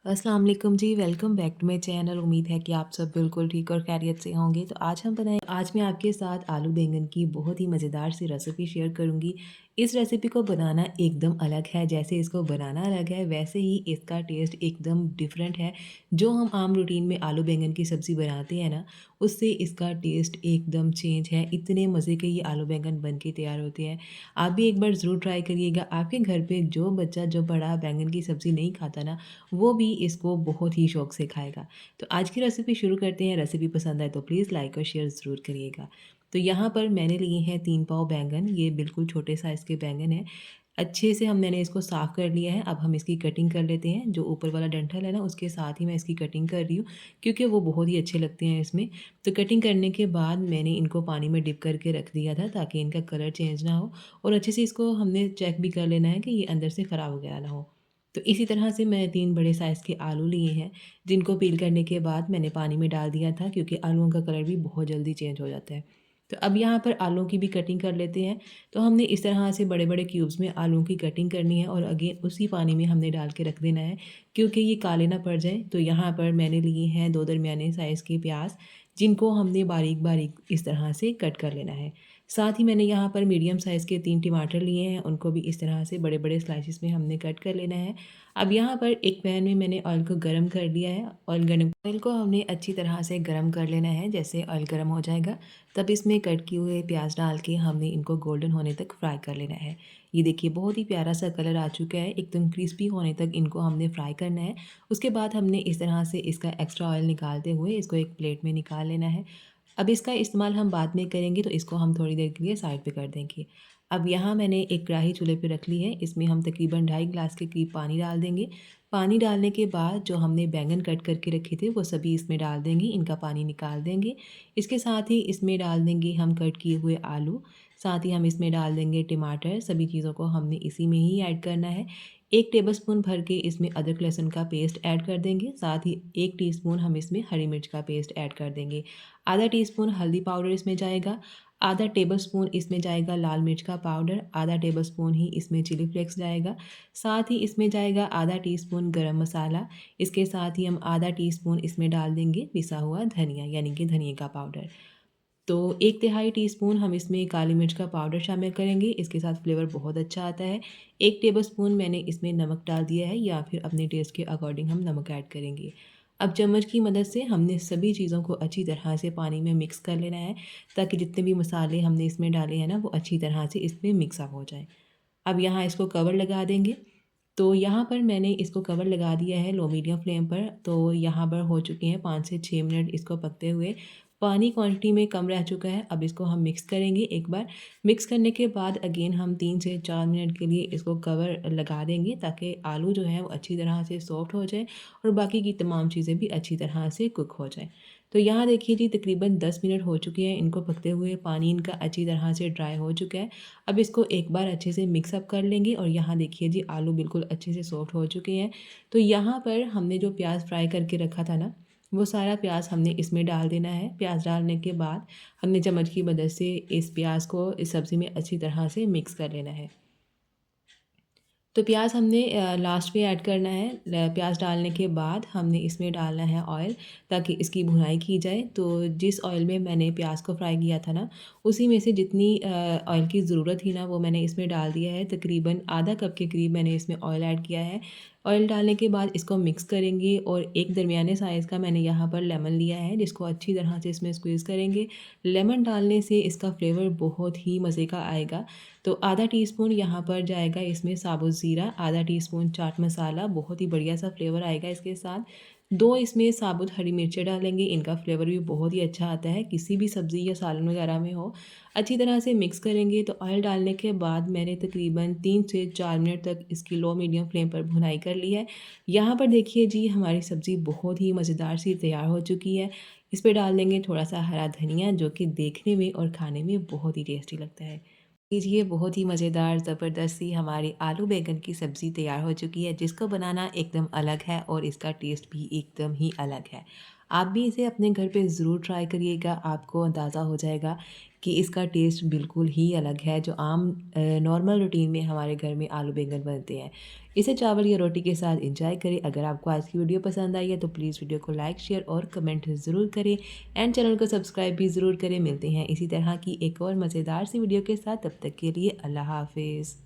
अस्सलाम वालेकुम जी, welcome back to my channel. उम्मीद है कि आप सब बिल्कुल ठीक और खैरियत से होंगे। तो आज मैं आपके साथ आलू बैंगन की बहुत ही मज़ेदार सी रेसिपी शेयर करूंगी। इस रेसिपी को बनाना एकदम अलग है, जैसे इसको बनाना अलग है वैसे ही इसका टेस्ट एकदम डिफरेंट है। जो हम आम रूटीन में आलू बैंगन की सब्ज़ी बनाते हैं ना, उससे इसका टेस्ट एकदम चेंज है। इतने मज़े के ये आलू बैंगन बन के तैयार होते हैं। आप भी एक बार ज़रूर ट्राई करिएगा। आपके घर पे जो बच्चा जो बड़ा बैंगन की सब्ज़ी नहीं खाता ना, वो भी इसको बहुत ही शौक से खाएगा। तो आज की रेसिपी शुरू करते हैं। रेसिपी पसंद आए तो प्लीज़ लाइक और शेयर ज़रूर करिएगा। तो यहाँ पर मैंने लिए हैं 3 पाव बैंगन, ये बिल्कुल छोटे साइज़ के बैंगन हैं। अच्छे से मैंने इसको साफ़ कर लिया है। अब हम इसकी कटिंग कर लेते हैं। जो ऊपर वाला डंठल है ना, उसके साथ ही मैं इसकी कटिंग कर रही हूँ, क्योंकि वो बहुत ही अच्छे लगते हैं इसमें। तो कटिंग करने के बाद मैंने इनको पानी में डिप करके रख दिया था, ताकि इनका कलर चेंज ना हो, और अच्छे से इसको हमने चेक भी कर लेना है कि ये अंदर से ख़राब वगैरह ना हो। तो इसी तरह से मैं 3 बड़े साइज़ के आलू लिए हैं, जिनको पील करने के बाद मैंने पानी में डाल दिया था, क्योंकि आलूओं का कलर भी बहुत जल्दी चेंज हो जाता है। तो अब यहाँ पर आलूओं की भी कटिंग कर लेते हैं। तो हमने इस तरह से बड़े-बड़े क्यूब्स में आलूओं की कटिंग करनी है, और अगेन उसी पानी में हमने डाल के रख देना है, क्योंकि ये काले ना पड़ जाएँ। तो यहाँ पर मैंने लिए हैं 2 दरमियाने साइज़ के प्याज़, जिनको हमने बारीक-बारीक इस तरह से कट कर लेना है। साथ ही मैंने यहाँ पर मीडियम साइज़ के 3 टमाटर लिए हैं, उनको भी इस तरह से बड़े-बड़े स्लाइसेस में हमने कट कर लेना है। अब यहाँ पर एक पैन में मैंने ऑयल को गरम कर लिया है। ऑयल को हमने अच्छी तरह से गरम कर लेना है। जैसे ऑयल गरम हो जाएगा, तब इसमें कट किए हुए प्याज डाल के हमने इनको गोल्डन होने तक फ्राई कर लेना है। ये देखिए बहुत ही प्यारा सा कलर आ चुका है, एकदम क्रिस्पी होने तक इनको हमने फ्राई करना है। उसके बाद हमने इस तरह से इसका एक्स्ट्रा ऑयल निकालते हुए इसको एक प्लेट में निकाल लेना है। अब इसका इस्तेमाल हम बाद में करेंगे, तो इसको हम थोड़ी देर के लिए साइड पे कर देंगे। अब यहाँ मैंने एक कढ़ाई चूल्हे पे रख ली है। इसमें हम तकरीबन 2.5 ग्लास के करीब पानी डाल देंगे। पानी डालने के बाद जो हमने बैंगन कट करके रखे थे, वो सभी इसमें डाल देंगे, इनका पानी निकाल देंगे। इसके साथ ही इसमें डाल देंगे हम कट किए हुए आलू, साथ ही हम इसमें डाल देंगे टमाटर। सभी चीज़ों को हमने इसी में ही ऐड करना है। 1 टेबलस्पून भर के इसमें अदरक लहसुन का पेस्ट ऐड कर देंगे। साथ ही 1 टीस्पून हम इसमें हरी मिर्च का पेस्ट ऐड कर देंगे। आधा टीस्पून हल्दी पाउडर इसमें जाएगा। आधा टेबलस्पून इसमें जाएगा लाल मिर्च का पाउडर। आधा टेबलस्पून ही इसमें चिली फ्लेक्स जाएगा। साथ ही इसमें जाएगा आधा टीस्पून गरम मसाला। इसके साथ ही हम आधा टीस्पून इसमें डाल देंगे पिसा हुआ धनिया, यानी कि धनिए का पाउडर। तो 1 तिहाई टीस्पून हम इसमें काली मिर्च का पाउडर शामिल करेंगे, इसके साथ फ्लेवर बहुत अच्छा आता है। 1 टेबलस्पून मैंने इसमें नमक डाल दिया है, या फिर अपने टेस्ट के अकॉर्डिंग हम नमक ऐड करेंगे। अब चम्मच की मदद से हमने सभी चीज़ों को अच्छी तरह से पानी में मिक्स कर लेना है, ताकि जितने भी मसाले हमने इसमें डाले हैं ना, वो अच्छी तरह से इसमें मिक्स अप हो जाए। अब यहाँ इसको कवर लगा देंगे। तो यहाँ पर मैंने इसको कवर लगा दिया है लो मीडियम फ्लेम पर। तो यहाँ पर हो चुके हैं 5 से 6 मिनट इसको पकते हुए। पानी क्वांटिटी में कम रह चुका है। अब इसको हम मिक्स करेंगे एक बार। मिक्स करने के बाद अगेन हम 3 से 4 मिनट के लिए इसको कवर लगा देंगे, ताकि आलू जो है वो अच्छी तरह से सॉफ्ट हो जाए, और बाकी की तमाम चीज़ें भी अच्छी तरह से कुक हो जाएँ। तो यहाँ देखिए जी, तकरीबन 10 मिनट हो चुके हैं इनको पकते हुए। पानी इनका अच्छी तरह से ड्राई हो चुका है। अब इसको एक बार अच्छे से मिक्स अप कर लेंगे, और यहाँ देखिए जी, आलू बिल्कुल अच्छे से सॉफ्ट हो चुके हैं। तो यहाँ पर हमने जो प्याज फ्राई करके रखा था ना, वो सारा प्याज हमने इसमें डाल देना है। प्याज डालने के बाद हमने चम्मच की मदद से इस प्याज को इस सब्ज़ी में अच्छी तरह से मिक्स कर लेना है। तो प्याज हमने लास्ट में ऐड करना है। प्याज डालने के बाद हमने इसमें डालना है ऑयल, ताकि इसकी भुनाई की जाए। तो जिस ऑयल में मैंने प्याज को फ्राई किया था ना, उसी में से जितनी ऑयल की ज़रूरत थी ना, वो मैंने इसमें डाल दिया है। तकरीबन आधा कप के करीब मैंने इसमें ऑयल ऐड किया है। ऑयल डालने के बाद इसको मिक्स करेंगे, और एक दरमियाने साइज़ का मैंने यहाँ पर लेमन लिया है, जिसको अच्छी तरह से इसमें स्क्वीज़ करेंगे। लेमन डालने से इसका फ्लेवर बहुत ही मज़े का आएगा। तो आधा टीस्पून यहाँ पर जाएगा इसमें साबुत ज़ीरा, आधा टीस्पून चाट मसाला, बहुत ही बढ़िया सा फ्लेवर आएगा इसके साथ। 2 इसमें साबुत हरी मिर्चें डालेंगे, इनका फ्लेवर भी बहुत ही अच्छा आता है, किसी भी सब्ज़ी या सालन वगैरह में हो। अच्छी तरह से मिक्स करेंगे। तो ऑयल डालने के बाद मैंने तकरीबन 3 से 4 मिनट तक इसकी लो मीडियम फ्लेम पर भुनाई कर ली है। यहाँ पर देखिए जी, हमारी सब्ज़ी बहुत ही मज़ेदार सी तैयार हो चुकी है। इस पे डाल देंगे थोड़ा-सा हरा धनिया, जो कि देखने में और खाने में बहुत ही टेस्टी लगता है। लीजिए, बहुत ही मज़ेदार ज़बरदस्त सी हमारी आलू बैंगन की सब्ज़ी तैयार हो चुकी है, जिसको बनाना एकदम अलग है, और इसका टेस्ट भी एकदम ही अलग है। आप भी इसे अपने घर पे ज़रूर ट्राई करिएगा, आपको अंदाज़ा हो जाएगा कि इसका टेस्ट बिल्कुल ही अलग है जो आम नॉर्मल रूटीन में हमारे घर में आलू बैंगन बनते हैं। इसे चावल या रोटी के साथ एंजॉय करें। अगर आपको आज की वीडियो पसंद आई है तो प्लीज़ वीडियो को लाइक, शेयर और कमेंट ज़रूर करें एंड चैनल को सब्सक्राइब भी ज़रूर करें। मिलते हैं इसी तरह की एक और मज़ेदार सी वीडियो के साथ, तब तक के लिए अल्लाह हाफ़िज़।